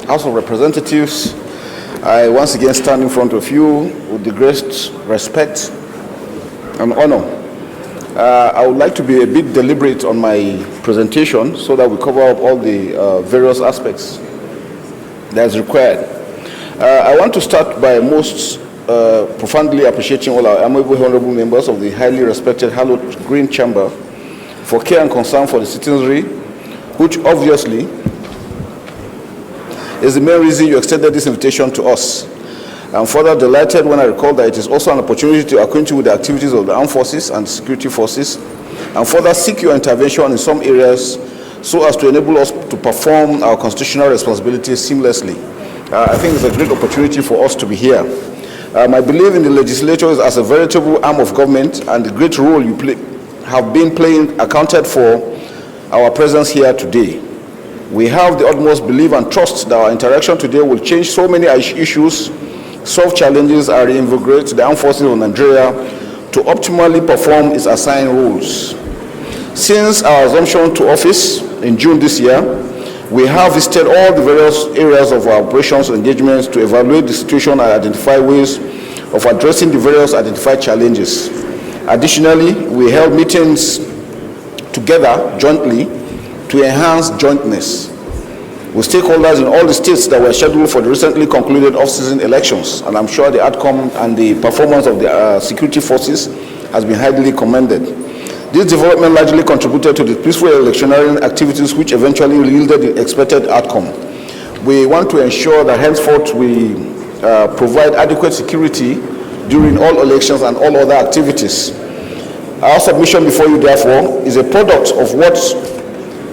House of Representatives, I once again stand in front of you with the greatest respect and honor. I would like to be a bit deliberate on my presentation so that we cover up all the various aspects that is required. I want to start by most profoundly appreciating all our amiable honorable members of the highly respected hallowed Green Chamber for care and concern for the citizenry, which obviously is the main reason you extended this invitation to us. I'm further delighted when I recall that it is also an opportunity to acquaint you with the activities of the armed forces and security forces, and further seek your intervention in some areas so as to enable us to perform our constitutional responsibilities seamlessly. I think it's a great opportunity for us to be here. My belief in the legislature is as a veritable arm of government, and the great role you have been playing accounted for our presence here today. We have the utmost belief and trust that our interaction today will change so many issues, solve challenges, and reinvigorate the armed forces of Nigeria to optimally perform its assigned roles. Since our assumption to office in June this year, we have visited all the various areas of our operations and engagements to evaluate the situation and identify ways of addressing the various identified challenges. Additionally, we held meetings together jointly to enhance jointness with stakeholders in all the states that were scheduled for the recently concluded off-season elections, and I'm sure the outcome and the performance of the security forces has been highly commended. This development largely contributed to the peaceful electioneering activities which eventually yielded the expected outcome. We want to ensure that henceforth we provide adequate security during all elections and all other activities. Our submission before you, therefore, is a product of what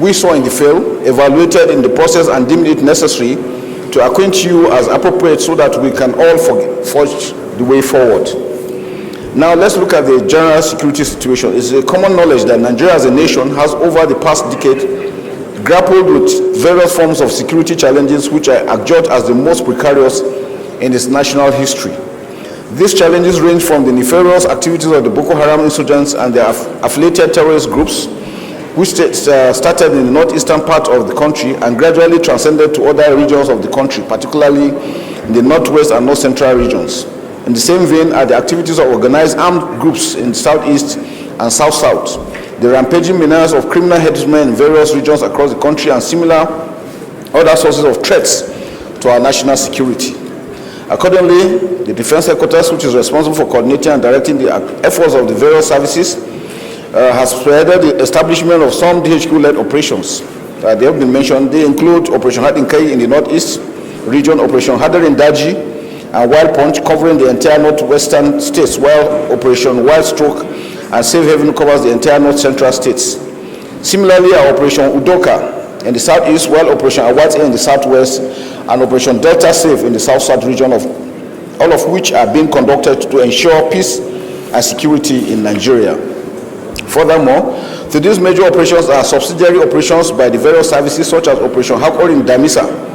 we saw in the field, evaluated in the process, and deemed it necessary to acquaint you as appropriate so that we can all forge the way forward. Now let's look at the general security situation. It's a common knowledge that Nigeria as a nation has over the past decade grappled with various forms of security challenges which are adjudged as the most precarious in its national history. These challenges range from the nefarious activities of the Boko Haram insurgents and their affiliated terrorist groups, which started in the northeastern part of the country and gradually transcended to other regions of the country, particularly in the northwest and north central regions. In the same vein are the activities of organized armed groups in southeast and south-south, the rampaging menace of criminal headsmen in various regions across the country, and similar other sources of threats to our national security. Accordingly, the Defense Headquarters, which is responsible for coordinating and directing the efforts of the various services, has spearheaded the establishment of some DHQ-led operations. They have been mentioned. They include Operation Hadinkai in the northeast region, Operation Hadar in Daji, and Wild Punch covering the entire northwestern states, while Operation Wild Stroke and Safe Haven covers the entire north central states. Similarly, our Operation Udoka in the southeast, while Operation Awate in the southwest, and Operation Delta Safe in the south-south region, all of which are being conducted to ensure peace and security in Nigeria. Furthermore, to these major operations are subsidiary operations by the various services such as Operation Hakor in Damisa,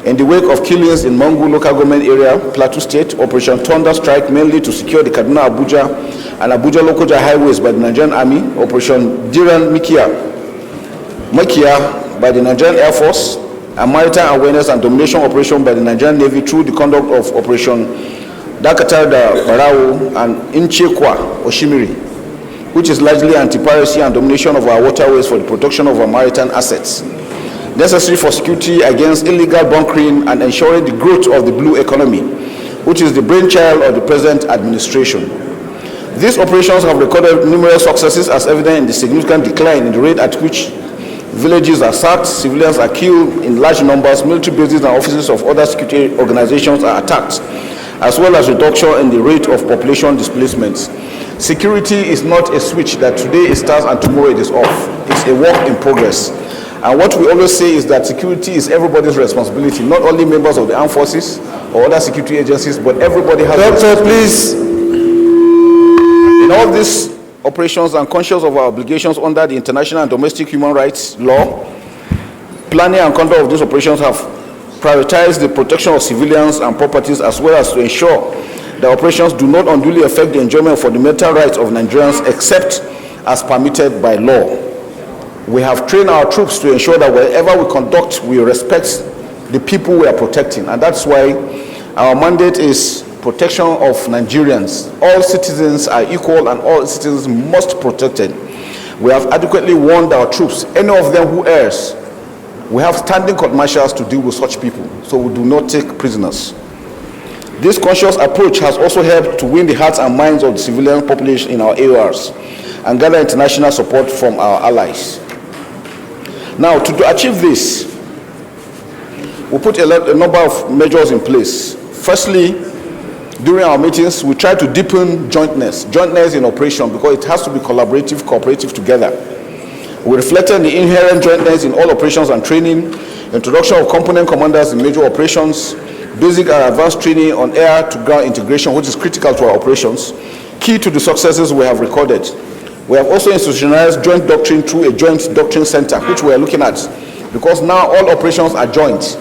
in the wake of killings in Mangu local government area, Plateau State, Operation Thunder Strike mainly to secure the Kaduna-Abuja and Abuja-Lokoja highways by the Nigerian Army, Operation Diran Makia by the Nigerian Air Force, and Maritime Awareness and Domination Operation by the Nigerian Navy through the conduct of Operation Dakatar Barao and Inchekwa Oshimiri, which is largely anti-piracy and domination of our waterways for the protection of our maritime assets, necessary for security against illegal bunkering and ensuring the growth of the blue economy, which is the brainchild of the present administration. These operations have recorded numerous successes, as evident in the significant decline in the rate at which villages are sacked, civilians are killed in large numbers, military bases and offices of other security organizations are attacked, as well as reduction in the rate of population displacements. Security is not a switch that today it starts and tomorrow it is off. It's a work in progress. And what we always say is that security is everybody's responsibility, not only members of the armed forces or other security agencies, but everybody has Doctor, please. In all these operations and conscious of our obligations under the international and domestic human rights law, planning and conduct of these operations have prioritized the protection of civilians and properties, as well as to ensure that operations do not unduly affect the enjoyment of fundamental rights of Nigerians except as permitted by law. We have trained our troops to ensure that wherever we conduct, we respect the people we are protecting. And that's why our mandate is protection of Nigerians. All citizens are equal and all citizens must be protected. We have adequately warned our troops. Any of them who errs, we have standing court martials to deal with such people, so we do not take prisoners. This conscious approach has also helped to win the hearts and minds of the civilian population in our AORs and gather international support from our allies. Now, to achieve this, we put a number of measures in place. Firstly, during our meetings, we try to deepen jointness in operation, because it has to be collaborative, cooperative together. We reflected the inherent jointness in all operations and training, introduction of component commanders in major operations, basic and advanced training on air-to-ground integration, which is critical to our operations, key to the successes we have recorded. We have also institutionalized joint doctrine through a joint doctrine center, which we are looking at, because now all operations are joint.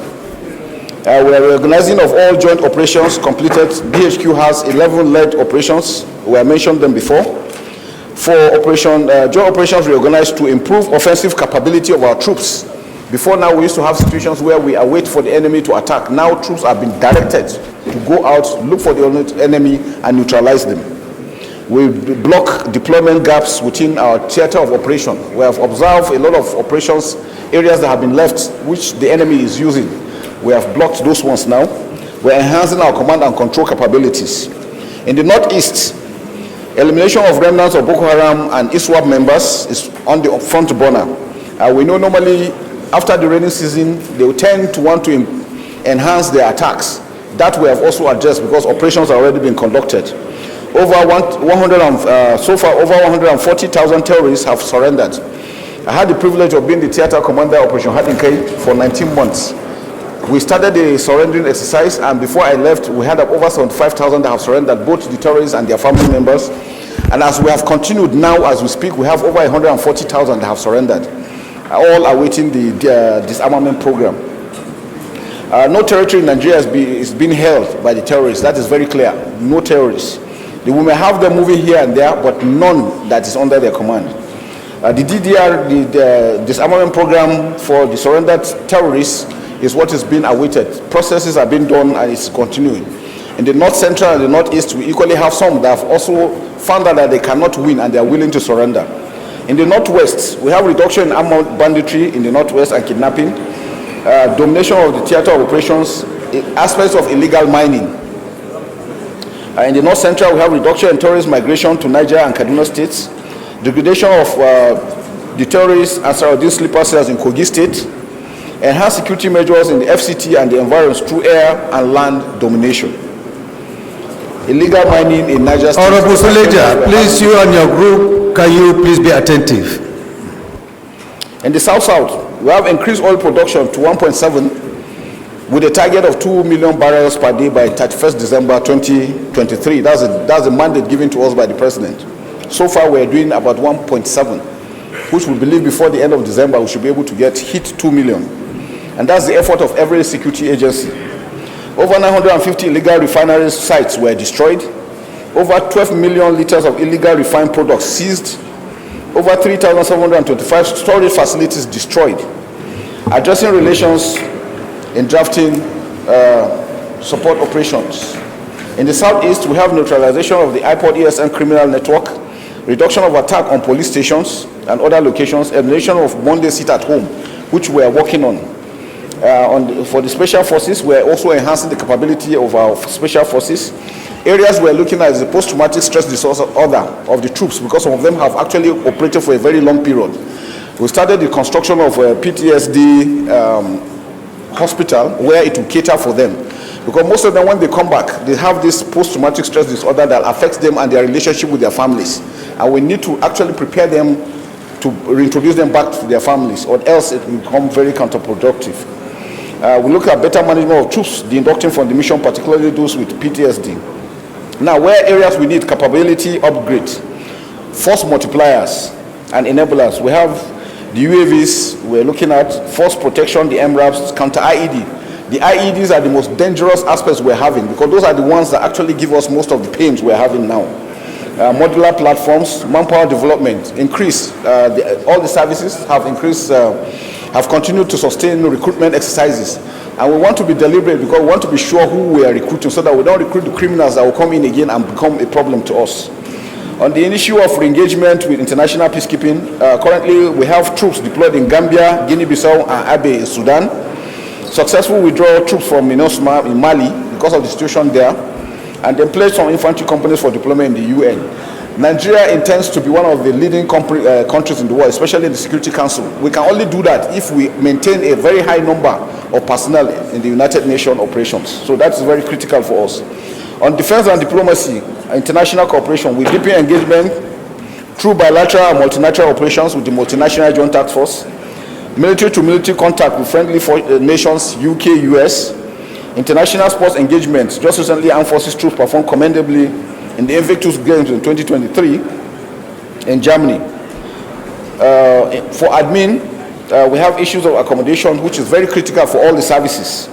We are reorganizing of all joint operations completed. BHQ has 11 lead operations. We have mentioned them before. For joint operations reorganized to improve offensive capability of our troops. Before now, we used to have situations where we await for the enemy to attack. Now troops have been directed to go out, look for the enemy, and neutralize them. We block deployment gaps within our theater of operation. We have observed a lot of operations, areas that have been left, which the enemy is using. We have blocked those ones now. We're enhancing our command and control capabilities. In the Northeast, elimination of remnants of Boko Haram and ISWAP members is on the front burner. We know normally after the rainy season, they will tend to want to enhance their attacks. That we have also addressed, because operations are already being conducted. So far, over 140,000 terrorists have surrendered. I had the privilege of being the theater commander of Operation Hadinkai for 19 months. We started the surrendering exercise, and before I left, we had over 75,000 that have surrendered, both the terrorists and their family members. And as we have continued now, as we speak, we have over 140,000 that have surrendered, all awaiting the disarmament program. No territory in Nigeria is being held by the terrorists. That is very clear. No terrorists. We may have them moving here and there, but none that is under their command. The DDR, the disarmament program for the surrendered terrorists, is what is being awaited. Processes are being done and it's continuing. In the North Central and the Northeast, we equally have some that have also found out that they cannot win and they are willing to surrender. In the Northwest, we have reduction in armed banditry in the Northwest and kidnapping, domination of the theater of operations, aspects of illegal mining. In the North Central, we have reduction in tourist migration to Niger and Kaduna states, degradation of the terrorists and Saradin sleeper cells in Kogi State, enhanced security measures in the FCT and the environs through air and land domination. Illegal mining in Niger State. Honorable Senator, please, you and your group, can you please be attentive? In the South-South, we have increased oil production to 1.7 with a target of 2 million barrels per day by 31st December 2023. That's a mandate given to us by the President. So far, we're doing about 1.7, which we believe before the end of December, we should be able to hit 2 million. And that's the effort of every security agency. Over 950 illegal refinery sites were destroyed. Over 12 million liters of illegal refined products seized. Over 3,725 storage facilities destroyed. Addressing relations in drafting support operations. In the Southeast, we have neutralization of the IPOD ESN criminal network, reduction of attack on police stations and other locations, elimination of Monday sit at home, which we are working on. For the special forces, we are also enhancing the capability of our special forces. Areas we are looking at is the post-traumatic stress disorder of the troops, because some of them have actually operated for a very long period. We started the construction of a PTSD hospital where it will cater for them. Because most of them, when they come back, they have this post-traumatic stress disorder that affects them and their relationship with their families. And we need to actually prepare them to reintroduce them back to their families, or else it will become very counterproductive. We look at better management of troops, the inducting from the mission, particularly those with PTSD. Now, where areas we need capability upgrade, force multipliers and enablers, we have the UAVs, we're looking at force protection, the MRAPs, counter IED. The IEDs are the most dangerous aspects we're having, because those are the ones that actually give us most of the pains we're having now. Modular platforms, manpower development, increase. All the services have increased have continued to sustain recruitment exercises. And we want to be deliberate because we want to be sure who we are recruiting so that we don't recruit the criminals that will come in again and become a problem to us. On the issue of re-engagement with international peacekeeping, currently we have troops deployed in Gambia, Guinea-Bissau, and Abe in Sudan. Successful withdrawal troops from MINUSMA in Mali because of the situation there, and then pledged some infantry companies for deployment in the UN. Nigeria intends to be one of the leading countries in the world, especially in the Security Council. We can only do that if we maintain a very high number of personnel in the United Nations operations. So that's very critical for us. On defense and diplomacy, international cooperation, we deepen engagement through bilateral and multilateral operations with the Multinational Joint Task Force, military-to-military contact with friendly nations, UK, US, international sports engagements. Just recently, Armed Forces troops performed commendably in the Invictus Games in 2023 in Germany. For admin, we have issues of accommodation, which is very critical for all the services.